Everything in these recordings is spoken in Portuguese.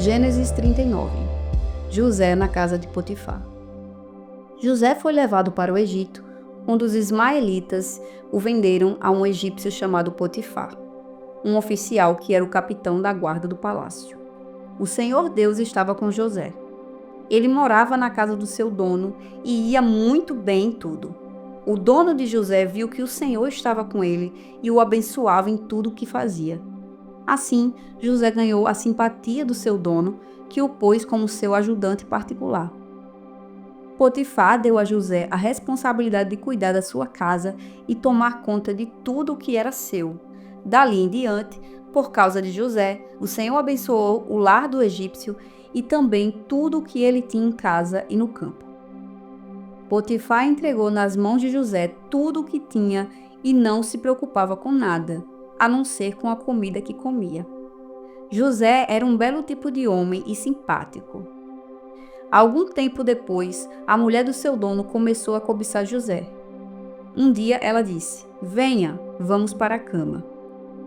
Gênesis 39. José na casa de Potifar. José foi levado para o Egito, onde os ismaelitas o venderam a um egípcio chamado Potifar, um oficial que era o capitão da guarda do palácio. O Senhor Deus estava com José. Ele morava na casa do seu dono e ia muito bem em tudo. O dono de José viu que o Senhor estava com ele e o abençoava em tudo o que fazia. Assim, José ganhou a simpatia do seu dono, que o pôs como seu ajudante particular. Potifar deu a José a responsabilidade de cuidar da sua casa e tomar conta de tudo o que era seu. Dali em diante, por causa de José, o Senhor abençoou o lar do egípcio e também tudo o que ele tinha em casa e no campo. Potifar entregou nas mãos de José tudo o que tinha e não se preocupava com nada, a não ser com a comida que comia. José era um belo tipo de homem e simpático. Algum tempo depois, a mulher do seu dono começou a cobiçar José. Um dia ela disse: "Venha, vamos para a cama."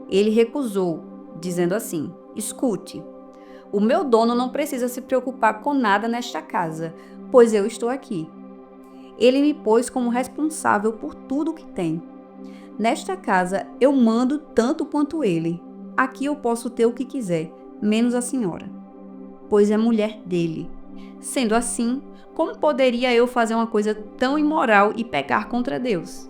Ele recusou, dizendo assim: "Escute, o meu dono não precisa se preocupar com nada nesta casa, pois eu estou aqui. Ele me pôs como responsável por tudo o que tem. Nesta casa eu mando tanto quanto ele. Aqui eu posso ter o que quiser, menos a senhora, pois é mulher dele. Sendo assim, como poderia eu fazer uma coisa tão imoral e pecar contra Deus?"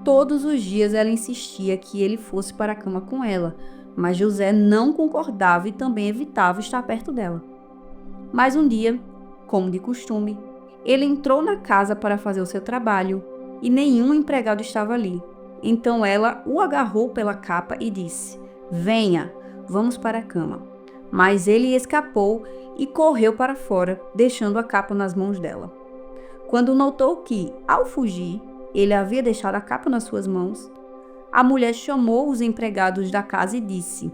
Todos os dias ela insistia que ele fosse para a cama com ela, mas José não concordava e também evitava estar perto dela. Mas um dia, como de costume, ele entrou na casa para fazer o seu trabalho e nenhum empregado estava ali. Então ela o agarrou pela capa e disse: "Venha, vamos para a cama." Mas ele escapou e correu para fora, deixando a capa nas mãos dela. Quando notou que, ao fugir, ele havia deixado a capa nas suas mãos, a mulher chamou os empregados da casa e disse: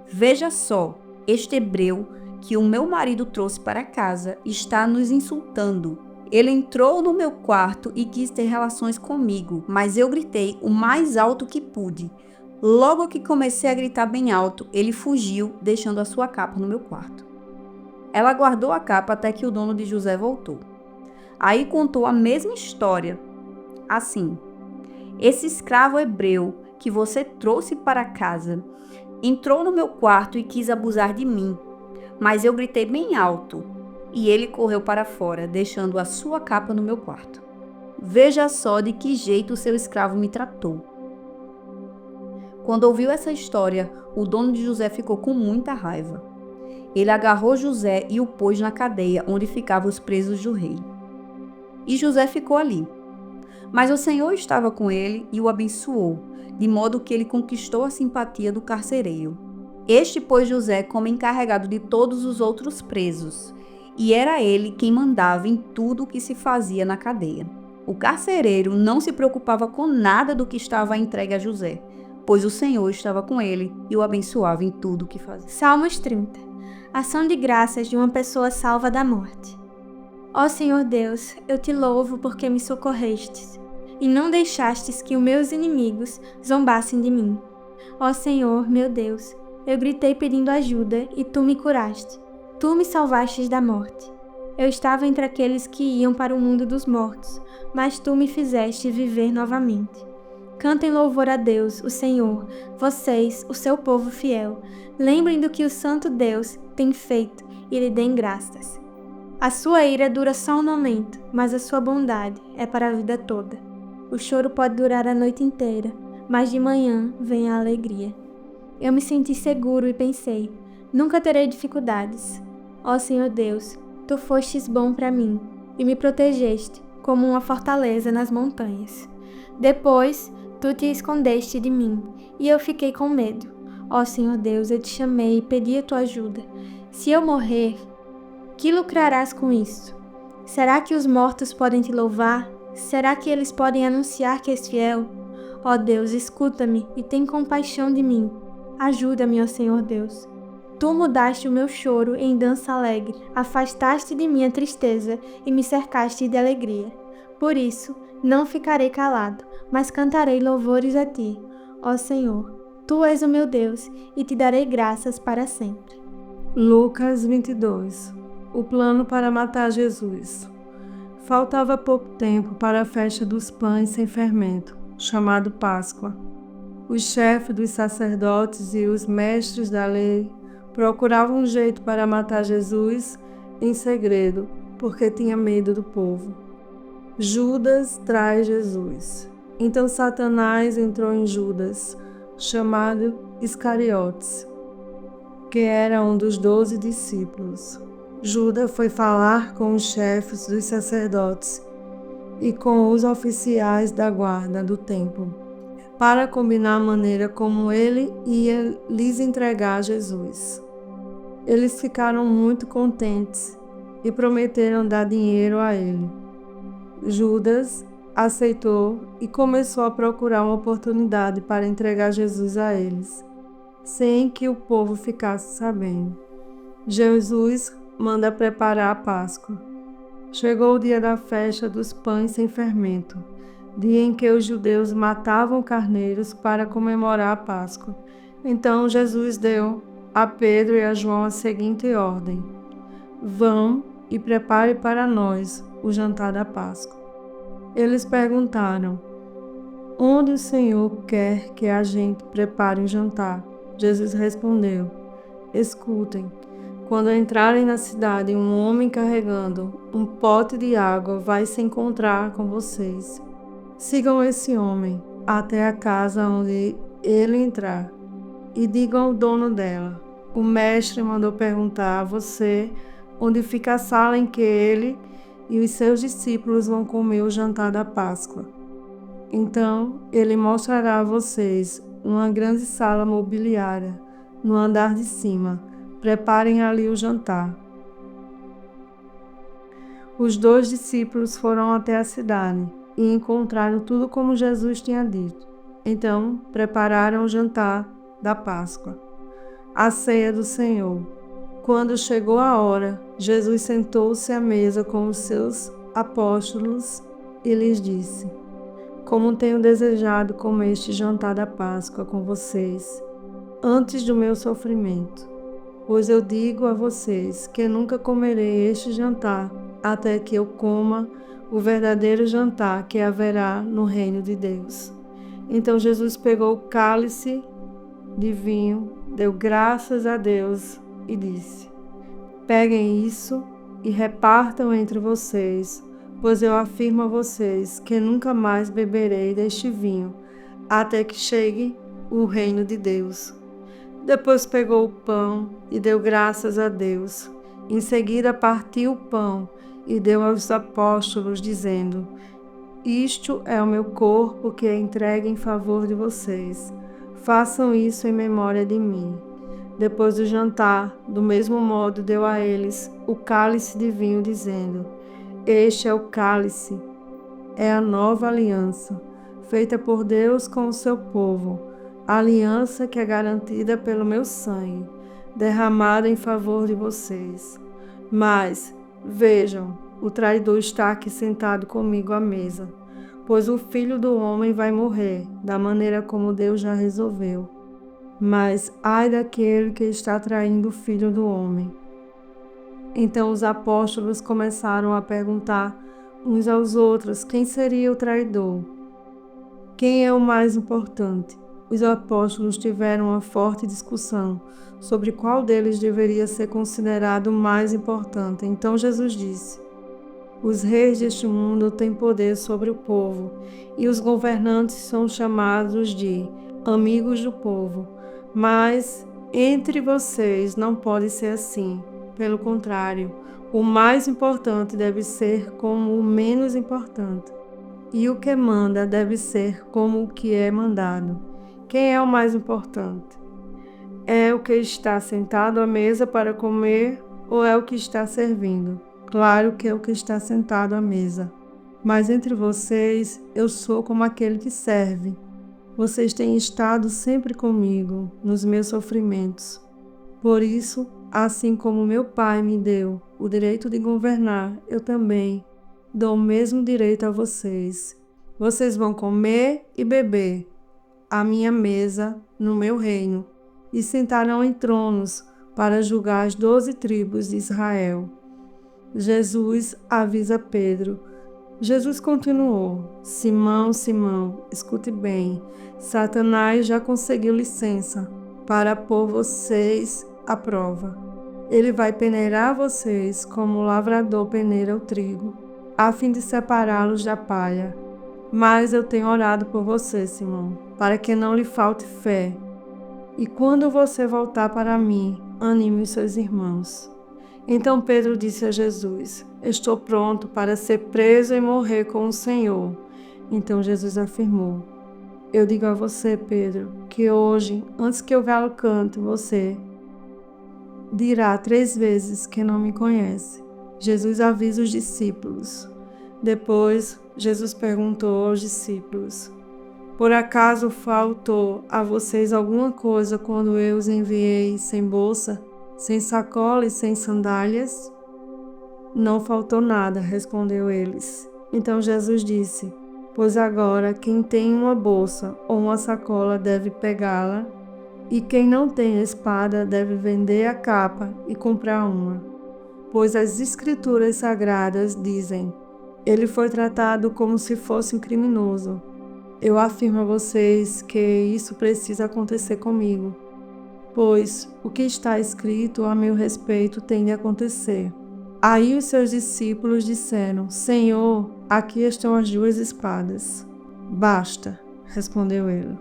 "Veja só, este hebreu que o meu marido trouxe para casa está nos insultando. Ele entrou no meu quarto e quis ter relações comigo, mas eu gritei o mais alto que pude. Logo que comecei a gritar bem alto, ele fugiu, deixando a sua capa no meu quarto." Ela guardou a capa até que o dono de José voltou. Aí contou a mesma história. Assim: "Esse escravo hebreu que você trouxe para casa entrou no meu quarto e quis abusar de mim, mas eu gritei bem alto e ele correu para fora, deixando a sua capa no meu quarto. Veja só de que jeito o seu escravo me tratou." Quando ouviu essa história, o dono de José ficou com muita raiva. Ele agarrou José e o pôs na cadeia onde ficavam os presos do rei. E José ficou ali. Mas o Senhor estava com ele e o abençoou, de modo que ele conquistou a simpatia do carcereiro. Este pôs José como encarregado de todos os outros presos, e era ele quem mandava em tudo o que se fazia na cadeia. O carcereiro não se preocupava com nada do que estava entregue a José, pois o Senhor estava com ele e o abençoava em tudo o que fazia. Salmos 30. Ação de graças de uma pessoa salva da morte. Ó Senhor Deus, eu te louvo porque me socorrestes, e não deixastes que os meus inimigos zombassem de mim. Ó Senhor, meu Deus, eu gritei pedindo ajuda e tu me curaste. Tu me salvastes da morte. Eu estava entre aqueles que iam para o mundo dos mortos, mas tu me fizeste viver novamente. Cantem louvor a Deus, o Senhor, vocês, o seu povo fiel. Lembrem do que o Santo Deus tem feito e lhe deem graças. A sua ira dura só um momento, mas a sua bondade é para a vida toda. O choro pode durar a noite inteira, mas de manhã vem a alegria. Eu me senti seguro e pensei: nunca terei dificuldades. Ó Senhor Deus, tu fostes bom para mim e me protegeste como uma fortaleza nas montanhas. Depois, tu te escondeste de mim e eu fiquei com medo. Ó Senhor Deus, eu te chamei e pedi a tua ajuda. Se eu morrer, que lucrarás com isso? Será que os mortos podem te louvar? Será que eles podem anunciar que és fiel? Ó Deus, escuta-me e tem compaixão de mim. Ajuda-me, ó Senhor Deus. Tu mudaste o meu choro em dança alegre, afastaste de mim a tristeza e me cercaste de alegria. Por isso, não ficarei calado, mas cantarei louvores a ti, ó Senhor. Tu és o meu Deus e te darei graças para sempre. Lucas 22. O plano para matar Jesus. Faltava pouco tempo para a festa dos pães sem fermento, chamado Páscoa. Os chefes dos sacerdotes e os mestres da lei procuravam um jeito para matar Jesus em segredo, porque tinha medo do povo. Judas traz Jesus. Então Satanás entrou em Judas, chamado Iscariotes, que era um dos 12 discípulos. Judas foi falar com os chefes dos sacerdotes e com os oficiais da guarda do templo, para combinar a maneira como ele ia lhes entregar Jesus. Eles ficaram muito contentes e prometeram dar dinheiro a ele. Judas aceitou e começou a procurar uma oportunidade para entregar Jesus a eles, sem que o povo ficasse sabendo. Jesus manda preparar a Páscoa. Chegou o dia da festa dos pães sem fermento, dia em que os judeus matavam carneiros para comemorar a Páscoa. Então Jesus deu a Pedro e a João a seguinte ordem: vão e prepare para nós o jantar da Páscoa. Eles perguntaram: onde o Senhor quer que a gente prepare o jantar? Jesus respondeu: escutem. Quando entrarem na cidade, um homem carregando um pote de água vai se encontrar com vocês. Sigam esse homem até a casa onde ele entrar e digam ao dono dela: o mestre mandou perguntar a você onde fica a sala em que ele e os seus discípulos vão comer o jantar da Páscoa. Então ele mostrará a vocês uma grande sala mobiliária no andar de cima. Preparem ali o jantar. Os 2 discípulos foram até a cidade e encontraram tudo como Jesus tinha dito. Então prepararam o jantar da Páscoa, a ceia do Senhor. Quando chegou a hora, Jesus sentou-se à mesa com os seus apóstolos e lhes disse: como tenho desejado comer este jantar da Páscoa com vocês, antes do meu sofrimento. Pois eu digo a vocês que nunca comerei este jantar até que eu coma o verdadeiro jantar que haverá no reino de Deus. Então Jesus pegou o cálice de vinho, deu graças a Deus e disse: peguem isso e repartam entre vocês, pois eu afirmo a vocês que nunca mais beberei deste vinho, até que chegue o reino de Deus. Depois pegou o pão e deu graças a Deus. Em seguida partiu o pão e deu aos apóstolos, dizendo: isto é o meu corpo que é entregue em favor de vocês. Façam isso em memória de mim. Depois do jantar, do mesmo modo deu a eles o cálice de vinho, dizendo: este é o cálice, é a nova aliança, feita por Deus com o seu povo, a aliança que é garantida pelo meu sangue, derramado em favor de vocês. Mas, vejam, o traidor está aqui sentado comigo à mesa, pois o Filho do Homem vai morrer, da maneira como Deus já resolveu. Mas ai daquele que está traindo o Filho do Homem. Então os apóstolos começaram a perguntar uns aos outros quem seria o traidor. Quem é o mais importante? Os apóstolos tiveram uma forte discussão sobre qual deles deveria ser considerado o mais importante. Então Jesus disse: os reis deste mundo têm poder sobre o povo, e os governantes são chamados de amigos do povo. Mas entre vocês não pode ser assim. Pelo contrário, o mais importante deve ser como o menos importante, e o que manda deve ser como o que é mandado. Quem é o mais importante? É o que está sentado à mesa para comer ou é o que está servindo? Claro que é o que está sentado à mesa. Mas entre vocês, eu sou como aquele que serve. Vocês têm estado sempre comigo nos meus sofrimentos. Por isso, assim como meu Pai me deu o direito de governar, eu também dou o mesmo direito a vocês. Vocês vão comer e beber à minha mesa no meu reino, e sentarão em tronos, para julgar as 12 tribos de Israel. Jesus avisa Pedro. Jesus continuou: Simão, Simão, escute bem, Satanás já conseguiu licença para pôr vocês à prova. Ele vai peneirar vocês como o lavrador peneira o trigo, a fim de separá-los da palha. Mas eu tenho orado por você, Simão, para que não lhe falte fé. E quando você voltar para mim, anime os seus irmãos. Então Pedro disse a Jesus: Estou pronto para ser preso e morrer com o Senhor. Então Jesus afirmou: Eu digo a você, Pedro, que hoje, antes que eu vá ao canto, você dirá 3 vezes que não me conhece. Jesus avisa os discípulos. Depois, Jesus perguntou aos discípulos: Por acaso faltou a vocês alguma coisa quando eu os enviei sem bolsa, sem sacola e sem sandálias? Não faltou nada, respondeu eles. Então Jesus disse: Pois agora quem tem uma bolsa ou uma sacola deve pegá-la, e quem não tem espada deve vender a capa e comprar uma. Pois as Escrituras Sagradas dizem: Ele foi tratado como se fosse um criminoso. Eu afirmo a vocês que isso precisa acontecer comigo, pois o que está escrito a meu respeito tem de acontecer. Aí os seus discípulos disseram: Senhor, aqui estão as 2 espadas. Basta, respondeu ele.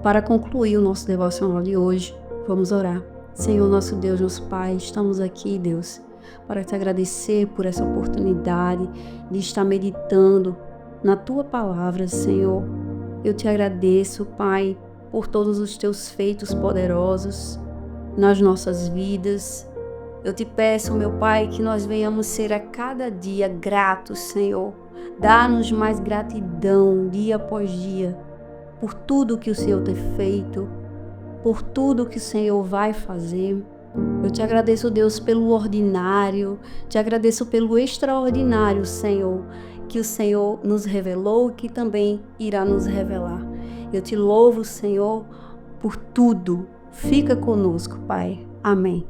Para concluir o nosso devocional de hoje, vamos orar. Senhor, nosso Deus, nosso Pai, estamos aqui, Deus, para te agradecer por essa oportunidade de estar meditando na Tua Palavra, Senhor. Eu te agradeço, Pai, por todos os Teus feitos poderosos nas nossas vidas. Eu te peço, meu Pai, que nós venhamos ser a cada dia gratos, Senhor. Dá-nos mais gratidão dia após dia, por tudo que o Senhor tem feito, por tudo que o Senhor vai fazer. Eu te agradeço, Deus, pelo ordinário, te agradeço pelo extraordinário, Senhor, que o Senhor nos revelou e que também irá nos revelar. Eu te louvo, Senhor, por tudo. Fica conosco, Pai. Amém.